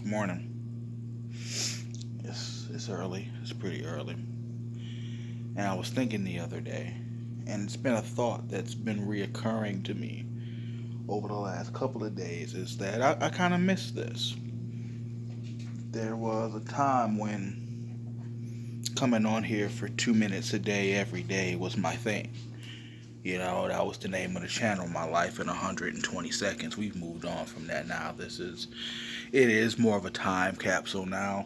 Morning. It's early. It's pretty early. And I was thinking the other day, and it's been a thought that's been reoccurring to me over the last couple of days is that I kind of miss this. There was a time when coming on here for 2 minutes a day every day was my thing. That was the name of the channel, My Life in 120 Seconds. We've moved on from that now. It is more of a time capsule now,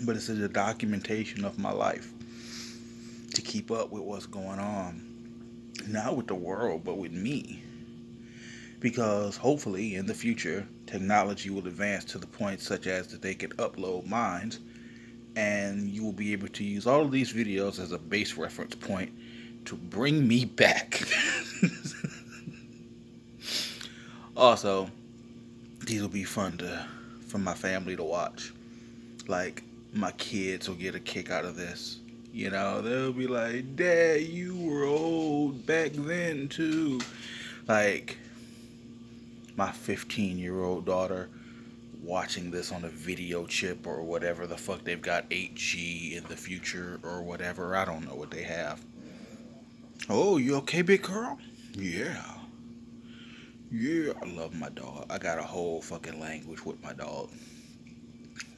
but it's a documentation of my life to keep up with what's going on, not with the world, but with me. Because hopefully in the future, technology will advance to the point such as that they can upload minds, and you will be able to use all of these videos as a base reference point to bring me back. Also, these will be fun for my family to watch. Like, my kids will get a kick out of this. They'll be like, Dad, you were old back then too. Like, my 15-year-old daughter watching this on a video chip or whatever the fuck they've got, 8G in the future or whatever. I don't know what they have. Oh, you okay, big girl? Yeah. Yeah, I love my dog. I got a whole fucking language with my dog.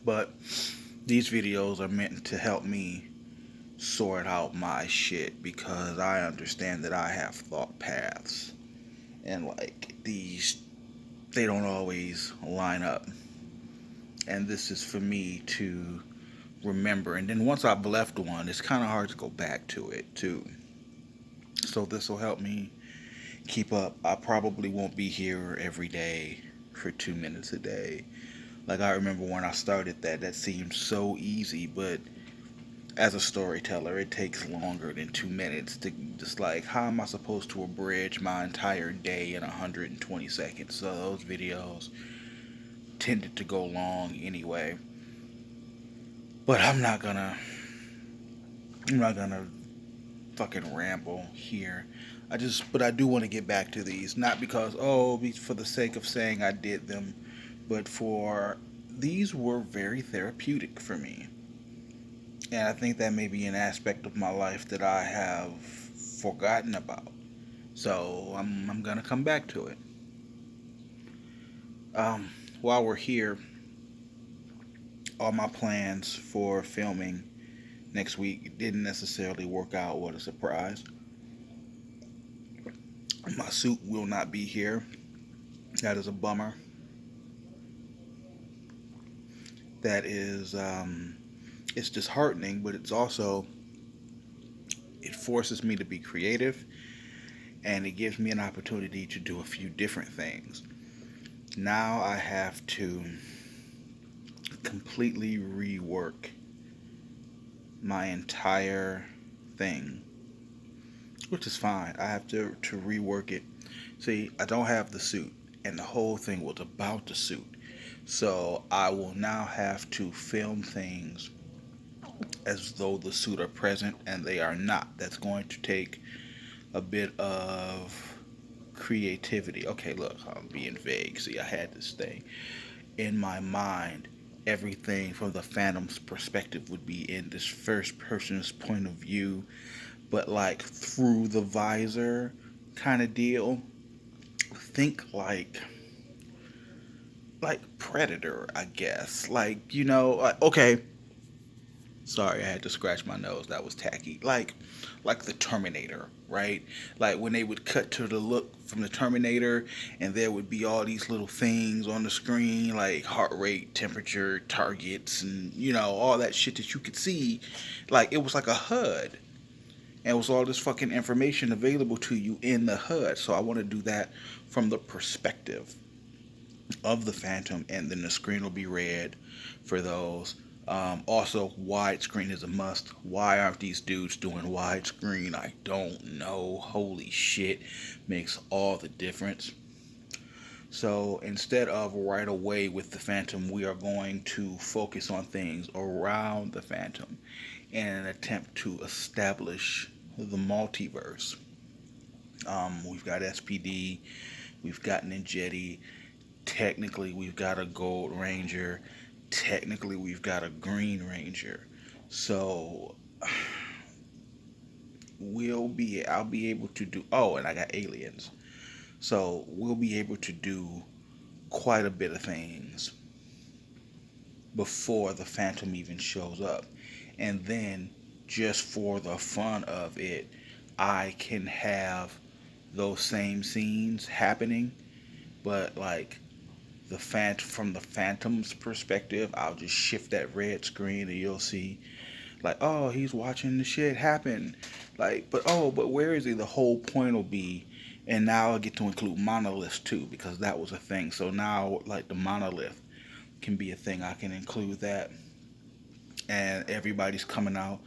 But these videos are meant to help me sort out my shit because I understand that I have thought paths. And like these, they don't always line up. And this is for me to remember. And then once I've left one, it's kind of hard to go back to it too. So this will help me keep up. I probably won't be here every day for 2 minutes a day. Like I remember when I started that seemed so easy, but as a storyteller, it takes longer than 2 minutes to just like, how am I supposed to abridge my entire day in 120 seconds? So those videos tended to go long anyway. But I'm not gonna fucking ramble here. But I do want to get back to these, not because for the sake of saying I did them, but for these were very therapeutic for me, and I think that may be an aspect of my life that I have forgotten about. So I'm gonna come back to it. Um, while we're here, all my plans for filming next week didn't necessarily work out. What a surprise! My suit will not be here. That is a bummer. That is, it's disheartening, but it forces me to be creative, and it gives me an opportunity to do a few different things. Now I have to completely rework my entire thing, which is fine. I have to rework it. See, I don't have the suit, and the whole thing was about the suit. So I will now have to film things as though the suit are present, and they are not. That's going to take a bit of creativity. Okay, look, I'm being vague. See, I had this thing in my mind. Everything from the Phantom's perspective would be in this first person's point of view, but like through the visor kind of deal. Think like Predator, I guess. Okay, sorry, I had to scratch my nose. That was tacky. Like the Terminator, right? Like when they would cut to the look from the Terminator, and there would be all these little things on the screen, like heart rate, temperature, targets, and all that shit that you could see. Like it was like a HUD, and it was all this fucking information available to you in the HUD. So I want to do that from the perspective of the Phantom, and then the screen will be red for those. Also, widescreen is a must. Why aren't these dudes doing widescreen? I don't know. Holy shit, makes all the difference. So instead of right away with the Phantom, we are going to focus on things around the Phantom in an attempt to establish the multiverse. We've got SPD, we've got Ninjetti. Technically, we've got a Gold Ranger. Technically, we've got a Green Ranger. So I'll be able to do. Oh, and I got aliens. So we'll be able to do quite a bit of things before the Phantom even shows up. And then, just for the fun of it, I can have those same scenes happening, but like from the Phantom's perspective, I'll just shift that red screen and you'll see like, oh, he's watching the shit happen. Like, but where is he? The whole point will be, and now I get to include monoliths too because that was a thing. So now, like, the monolith can be a thing. I can include that, and everybody's coming out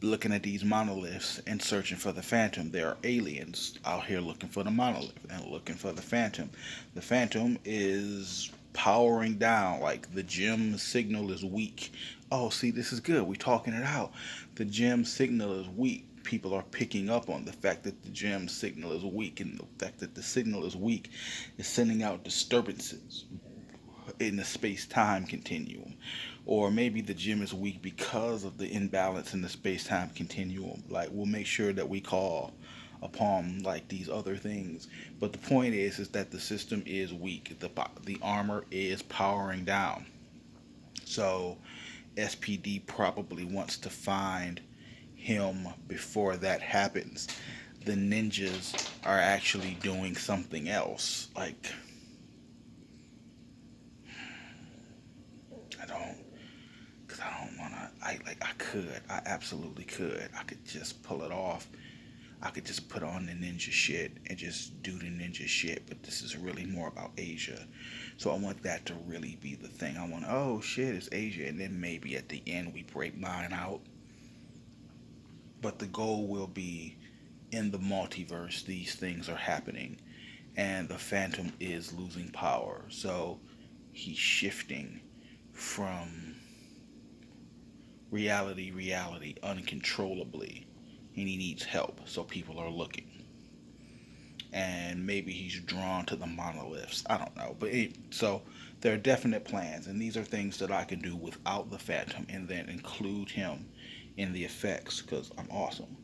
looking at these monoliths and searching for the Phantom. There are aliens out here looking for the monolith and looking for the Phantom. The Phantom is powering down, like the gem signal is weak. Oh, see, this is good. We're talking it out. The gem signal is weak. People are picking up on the fact that the gem signal is weak, and the fact that the signal is weak is sending out disturbances in the space-time continuum. Or maybe the gym is weak because of the imbalance in the space-time continuum. Like, we'll make sure that we call upon like these other things. But the point is that the system is weak. The armor is powering down. So SPD probably wants to find him before that happens. The ninjas are actually doing something else. Like, I don't because I don't wanna. I absolutely could. I could just pull it off. I could just put on the ninja shit and just do the ninja shit. But this is really more about Asia, so I want that to really be the thing. I want, oh shit, it's Asia, and then maybe at the end we break mine out. But the goal will be in the multiverse. These things are happening, and the Phantom is losing power. So he's shifting from reality uncontrollably, and he needs help, so people are looking. And maybe he's drawn to the monoliths. I don't know, so there are definite plans, and these are things that I can do without the Phantom, and then include him in the effects because I'm awesome.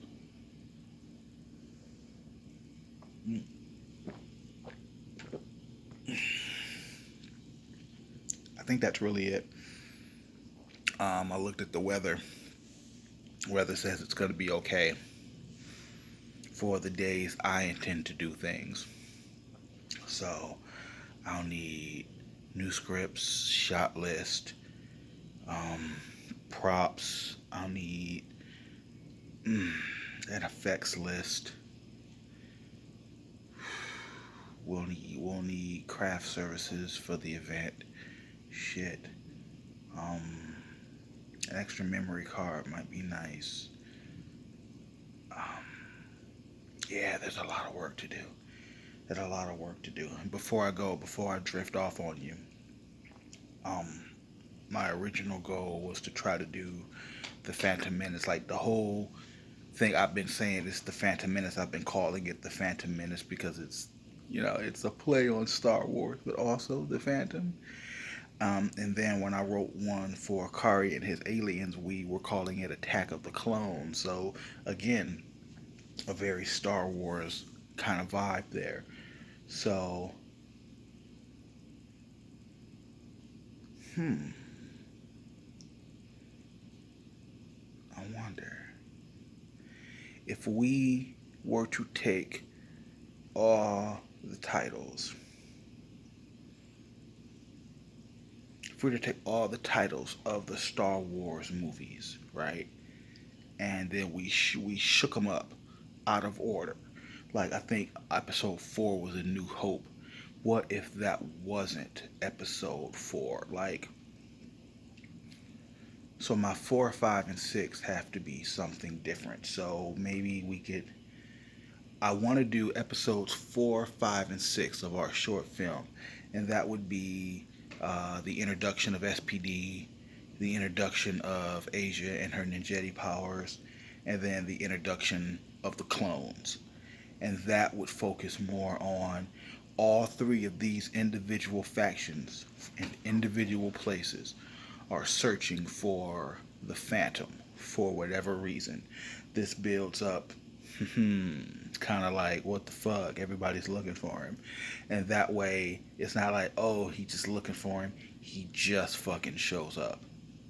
I think that's really it. I looked at the weather. Weather says it's going to be okay for the days I intend to do things. So I'll need new scripts, shot list, um, props. I'll need mm, an effects list. We'll need craft services for the event. Shit. Um, an extra memory card might be nice. Um, yeah, there's a lot of work to do. There's a lot of work to do. And before I drift off on you, um, my original goal was to try to do the Phantom Menace. Like, the whole thing I've been saying is the Phantom Menace. I've been calling it the Phantom Menace because it's a play on Star Wars, but also the Phantom. And then when I wrote one for Kari and his aliens, we were calling it Attack of the Clones. So again, a very Star Wars kind of vibe there. So, hmm, I wonder if we were to take all the titles, if we were to take all the titles of the Star Wars movies, right, and then we shook them up out of order. Like, I think Episode 4 was A New Hope. What if that wasn't Episode 4? Like, so my 4, 5, and 6 have to be something different. So maybe we could. I want to do episodes 4, 5, and 6 of our short film, and that would be the introduction of SPD, the introduction of Asia and her ninjetti powers, and then the introduction of the clones. And that would focus more on all three of these individual factions in individual places are searching for the Phantom for whatever reason. This builds up. Kind of like, what the fuck? Everybody's looking for him. And that way, it's not like, oh, he's just looking for him. He just fucking shows up.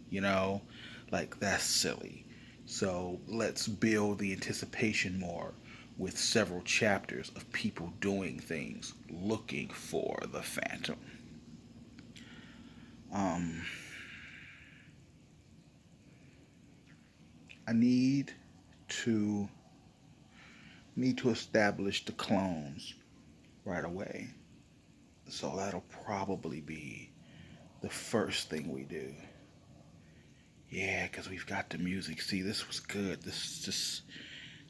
You know? Like, that's silly. So let's build the anticipation more with several chapters of people doing things, looking for the Phantom. Um, I to need to establish the clones right away. So that'll probably be the first thing we do. Yeah, because we've got the music. See, this was good. This just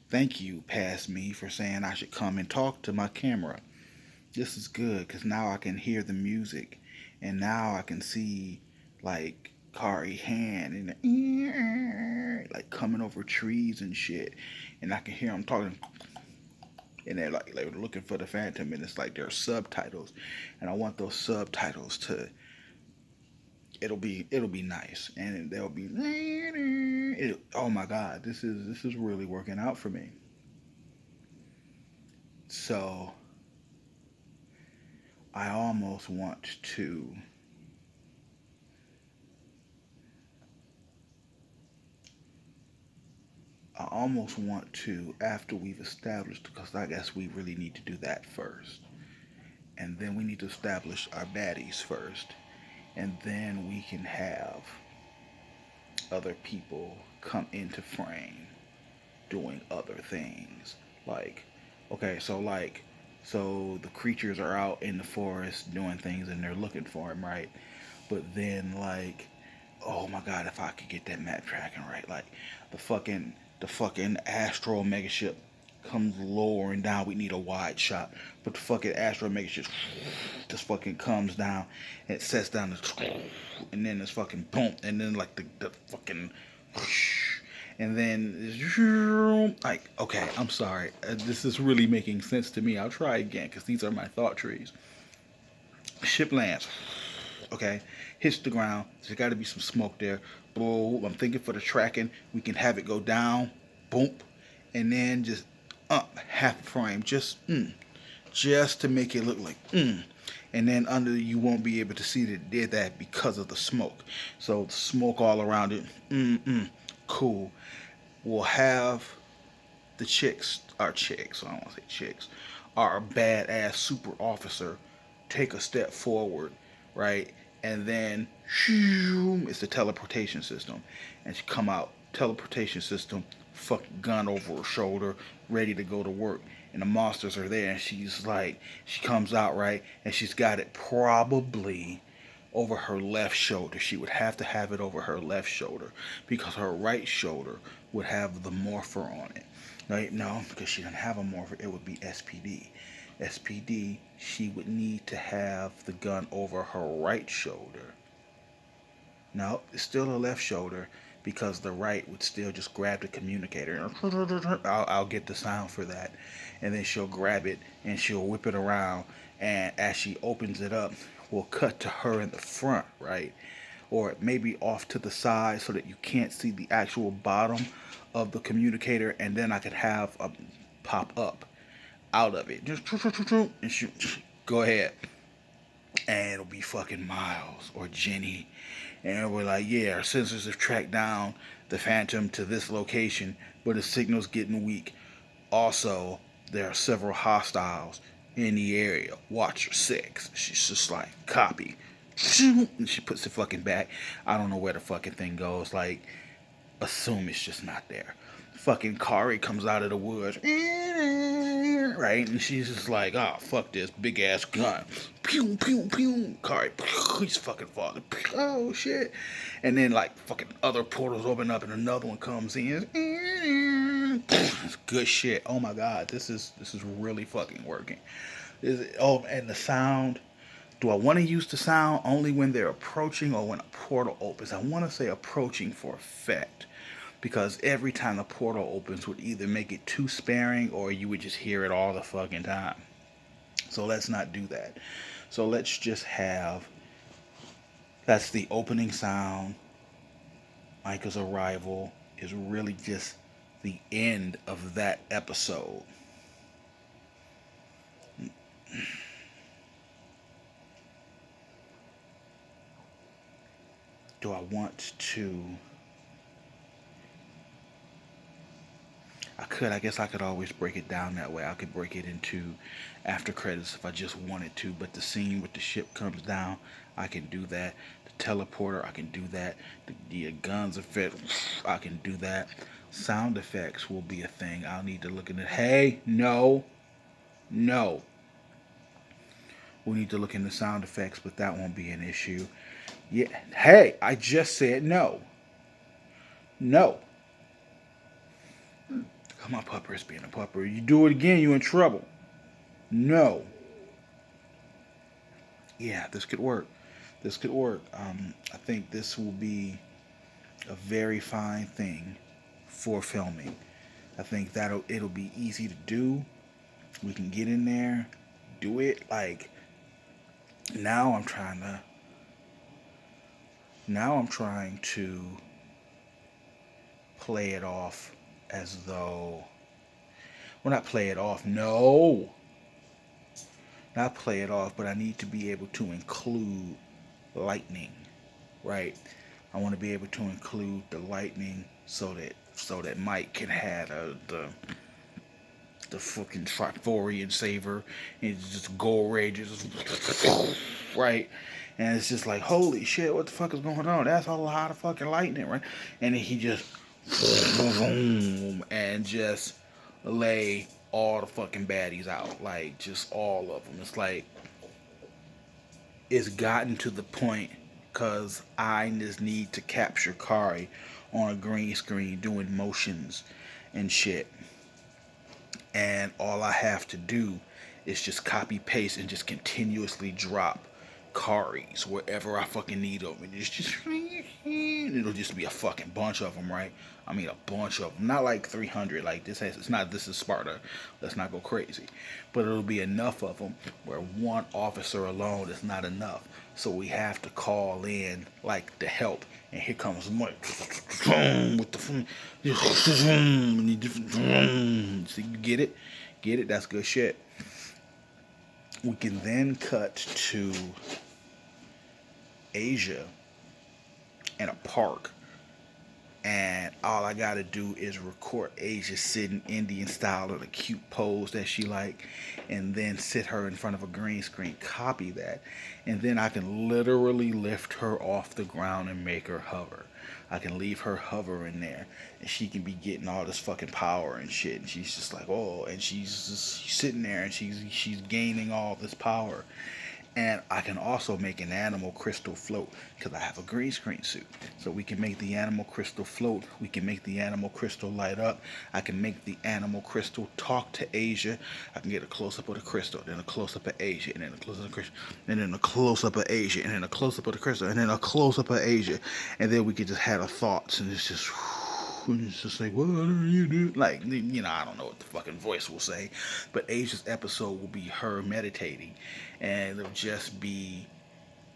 thank you, past me, for saying I should come and talk to my camera. This is good because now I can hear the music, and now I can see like Kari hand and like coming over trees and shit, and I can hear them talking, and they're like they're looking for the Phantom, and it's like there are subtitles, and I want those subtitles to. It'll be nice, and they'll be. Oh my God, this is really working out for me. So I almost want to. I almost want to, after we've established, because I guess we really need to do that first. And then we need to establish our baddies first. And then we can have other people come into frame doing other things. Like, okay, so the creatures are out in the forest doing things and they're looking for him, right? But then, like, oh my God, if I could get that map tracking right, like the fucking Astro Mega Ship comes lowering down. We need a wide shot, but the fucking Astro Mega Ship just fucking comes down and it sets down and then it's fucking boom, and then like the fucking and then like, okay, I'm sorry, this is really making sense to me. I'll try again because these are my thought trees. Ship lands, okay, hits the ground. There's got to be some smoke there. Boom. I'm thinking for the tracking, we can have it go down, boom, and then just up half a frame, just to make it look like And then under you won't be able to see that it did that because of the smoke. So the smoke all around it, cool. We'll have the chicks, our chicks, I don't want to say chicks, our badass super officer take a step forward, right? And then it's the teleportation system. And she come out, teleportation system, fuck gun over her shoulder, ready to go to work. And the monsters are there, and she's like, she comes out, right? And she's got it probably over her left shoulder. She would have to have it over her left shoulder because her right shoulder would have the morpher on it. Right? No, because she doesn't have a morpher, it would be SPD. SPD, she would need to have the gun over her right shoulder. No, it's still her left shoulder because the right would still just grab the communicator. I'll get the sound for that. And then she'll grab it and she'll whip it around. And as she opens it up, we'll cut to her in the front, right? Or maybe off to the side so that you can't see the actual bottom of the communicator. And then I could have a pop up out of it. Just and shoot. Go ahead. And it'll be fucking Miles or Jenny. And we're like, yeah, our sensors have tracked down the Phantom to this location, but the signal's getting weak. Also, there are several hostiles in the area. Watch your six. She's just like, copy. And she puts it fucking back. I don't know where the fucking thing goes. Like, assume it's just not there. Fucking Kari comes out of the woods, right? And she's just like, oh, fuck this big ass gun. Pew, pew, pew. Kari, he's fucking falling. Oh, shit. And then, like, fucking other portals open up and another one comes in. It's good shit. Oh my God, this is really fucking working. Oh, and the sound. Do I want to use the sound only when they're approaching or when a portal opens? I want to say approaching for effect. Because every time the portal opens would either make it too sparing or you would just hear it all the fucking time. So let's not do that. So let's just have that's the opening sound. Micah's arrival is really just the end of that episode. Do I want to? I guess I could always break it down that way. I could break it into after credits if I just wanted to. But the scene with the ship comes down, I can do that. The teleporter, I can do that. The guns effect, I can do that. Sound effects will be a thing. I'll need to look into. Hey, no, no. We need to look into sound effects, but that won't be an issue. Yeah. Hey, I just said no. No. My pupper is being a pupper. You do it again, you in trouble. No. Yeah, this could work. This could work. I think this will be a very fine thing for filming. I think it'll be easy to do. We can get in there, do it. Like now, I'm trying to play it off as though. Well, not play it off. No, not play it off. But I need to be able to include lightning, right? I want to be able to include the lightning so that Mike can have the fucking Triforian saber and just go rages, right? And it's just like, holy shit, what the fuck is going on? That's a lot of fucking lightning, right? And then he just and just lay all the fucking baddies out, like just all of them. It's like it's gotten to the point because I just need to capture Kari on a green screen doing motions and shit. And all I have to do is just copy paste and just continuously drop Karis wherever I fucking need them. And it'll just be a fucking bunch of them, right? I mean, a bunch of them. Not like 300. Like this is Sparta. Let's not go crazy. But it'll be enough of them where one officer alone is not enough. So we have to call in like the help. And here comes Mike with the so you get it? Get it? That's good shit. We can then cut to Asia in a park, and all I gotta do is record Asia sitting Indian style in a cute pose that she like, and then sit her in front of a green screen, copy that, and then I can literally lift her off the ground and make her hover. I can leave her hovering there, and she can be getting all this fucking power and shit. And she's just like, oh, and she's sitting there and she's gaining all this power. And I can also make an animal crystal float because I have a green screen suit. So we can make the animal crystal float. We can make the animal crystal light up. I can make the animal crystal talk to Asia. I can get a close up of the crystal, then a close up of Asia, and then a close up of the crystal, and then a close up of Asia, and then a close up of the crystal, and then a close up of Asia. And then we could just have our thoughts, and it's just. And it's just like, what are you doing? Like, I don't know what the fucking voice will say, but Asia's episode will be her meditating, and it'll just be,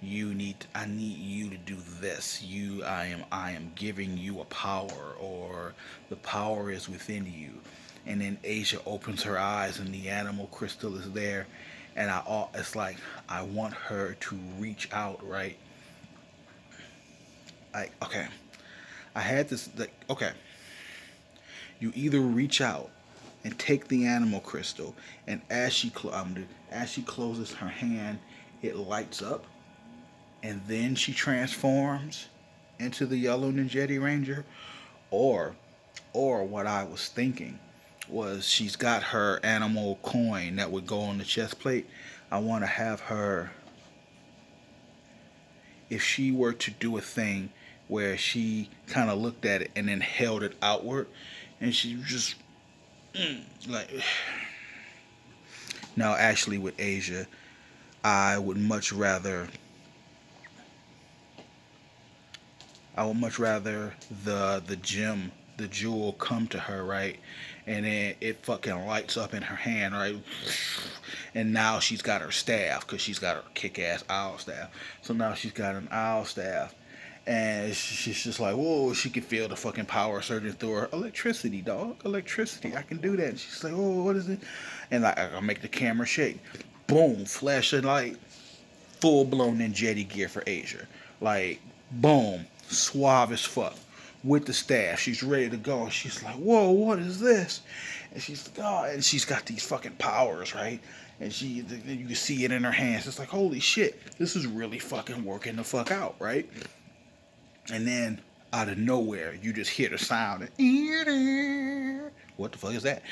I need you to do this. I am giving you a power, or the power is within you. And then Asia opens her eyes, and the animal crystal is there, and it's like I want her to reach out, right? Okay. I had this, like, okay. You either reach out and take the animal crystal, and as she closes her hand, it lights up, and then she transforms into the yellow Ninjetti Ranger, or what I was thinking was she's got her animal coin that would go on the chest plate. I want to have her, if she were to do a thing where she kind of looked at it and then held it outward, and she just like. Now, actually, with Asia, I would much rather. I would much rather the gem the jewel come to her, right? And then it fucking lights up in her hand, right? And now she's got her staff because she's got her kick-ass owl staff. So now she's got an owl staff, and she's just like, whoa, she can feel the fucking power surging through her. Electricity, dog, electricity. I can do that. And she's like, oh, what is it? And like, I make the camera shake. Boom, flashing light, full blown ninja gear for Asia. Like, boom, suave as fuck. With the staff, she's ready to go. She's like, "Whoa, what is this?" And she's like, "Oh," and she's got these fucking powers, right? And you can see it in her hands. It's like, holy shit, this is really fucking working the fuck out, right? And then out of nowhere, you just hear the sound. What the fuck is that?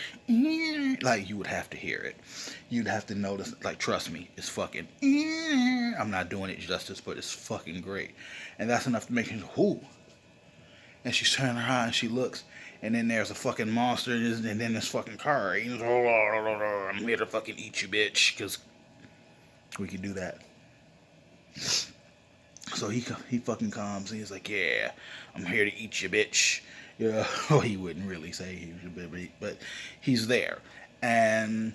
Like, you would have to hear it. You'd have to notice. Like, trust me, it's fucking. I'm not doing it justice, but it's fucking great. And that's enough to make you, whoo. And she's turning around and she looks, and then there's a fucking monster, and then this fucking car. He's like, I'm here to fucking eat you, bitch, because we can do that. So he fucking comes and he's like, yeah, I'm here to eat you, bitch. Yeah, well, he wouldn't really say he was, but he's there. And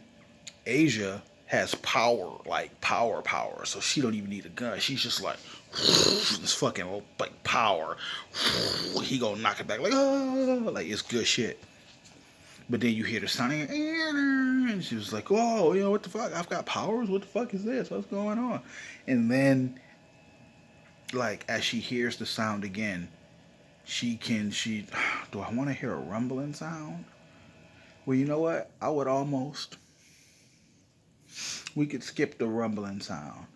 Asia has power, like power. So she don't even need a gun. She's just like, this fucking like power. He gonna knock it back like, oh, like it's good shit. But then you hear the sound, and she was like, whoa, what the fuck? I've got powers? What the fuck is this? What's going on? And then, like, as she hears the sound again, do I want to hear a rumbling sound? Well, you know what? We could skip the rumbling sound.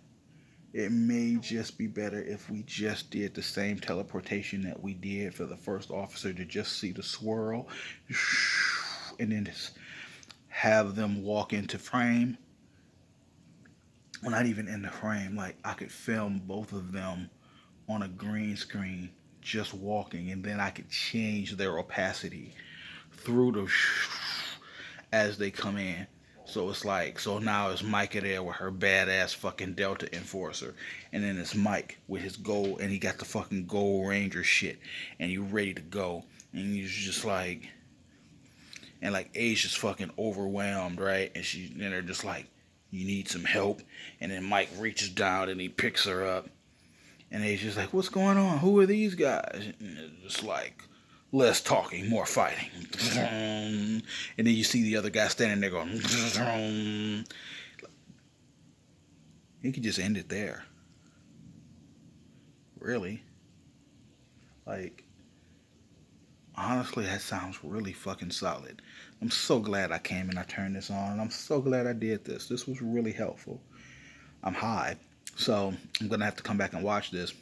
It may just be better if we just did the same teleportation that we did for the first officer to just see the swirl and then just have them walk into frame. Well, not even in the frame. Like, I could film both of them on a green screen just walking, and then I could change their opacity through the as they come in. So it's like, so now it's Micah there with her badass fucking Delta Enforcer. And then it's Mike with his gold, and he got the fucking Gold Ranger shit. And you ready to go. And he's just like, and like Asia's fucking overwhelmed, right? And they're just like, you need some help. And then Mike reaches down and he picks her up. And Asia's like, what's going on? Who are these guys? And it's just like, less talking, more fighting. And then you see the other guy standing there going. You could just end it there. Really. Like, honestly, that sounds really fucking solid. I'm so glad I came and I turned this on. And I'm so glad I did this. This was really helpful. I'm high. So I'm going to have to come back and watch this.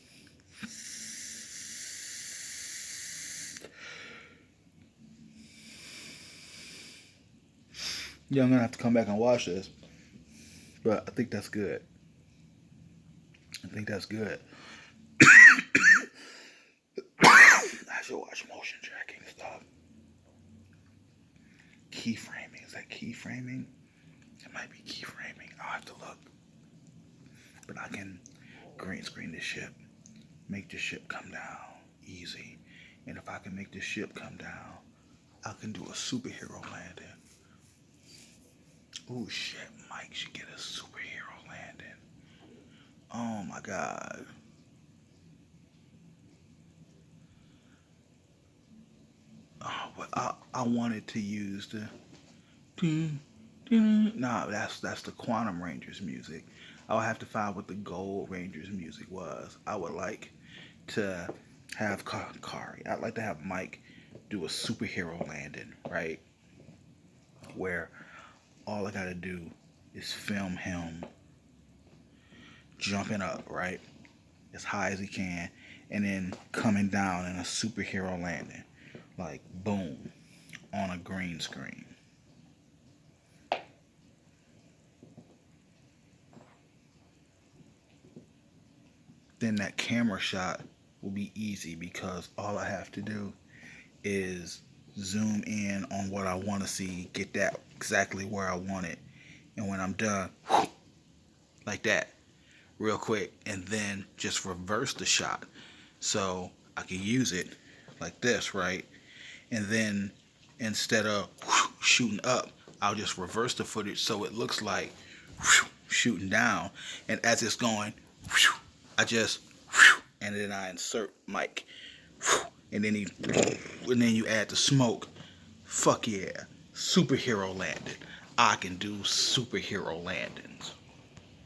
Yeah, I'm going to have to come back and watch this. But I think that's good. I should watch motion tracking stuff. Keyframing. Is that keyframing? It might be keyframing. I'll have to look. But I can green screen this ship. Make the ship come down. Easy. And if I can make the ship come down, I can do a superhero landing. Oh shit, Mike should get a superhero landing. Oh my god. Oh, but I wanted to use the no, that's the Quantum Rangers music. I'll have to find what the Gold Rangers music was. I would like to have Kari. I'd like to have Mike do a superhero landing, right? Where all I gotta do is film him jumping up, right? As high as he can, and then coming down in a superhero landing. Like, boom, on a green screen. Then that camera shot will be easy because all I have to do is zoom in on what I want to see, get that exactly where I want it, and when I'm done, like that, real quick, and then just reverse the shot so I can use it like this, right? And then instead of shooting up, I'll just reverse the footage so it looks like shooting down. And as it's going, I just, and then I insert mic. And then you add the smoke. Fuck yeah. Superhero landed. I can do superhero landings.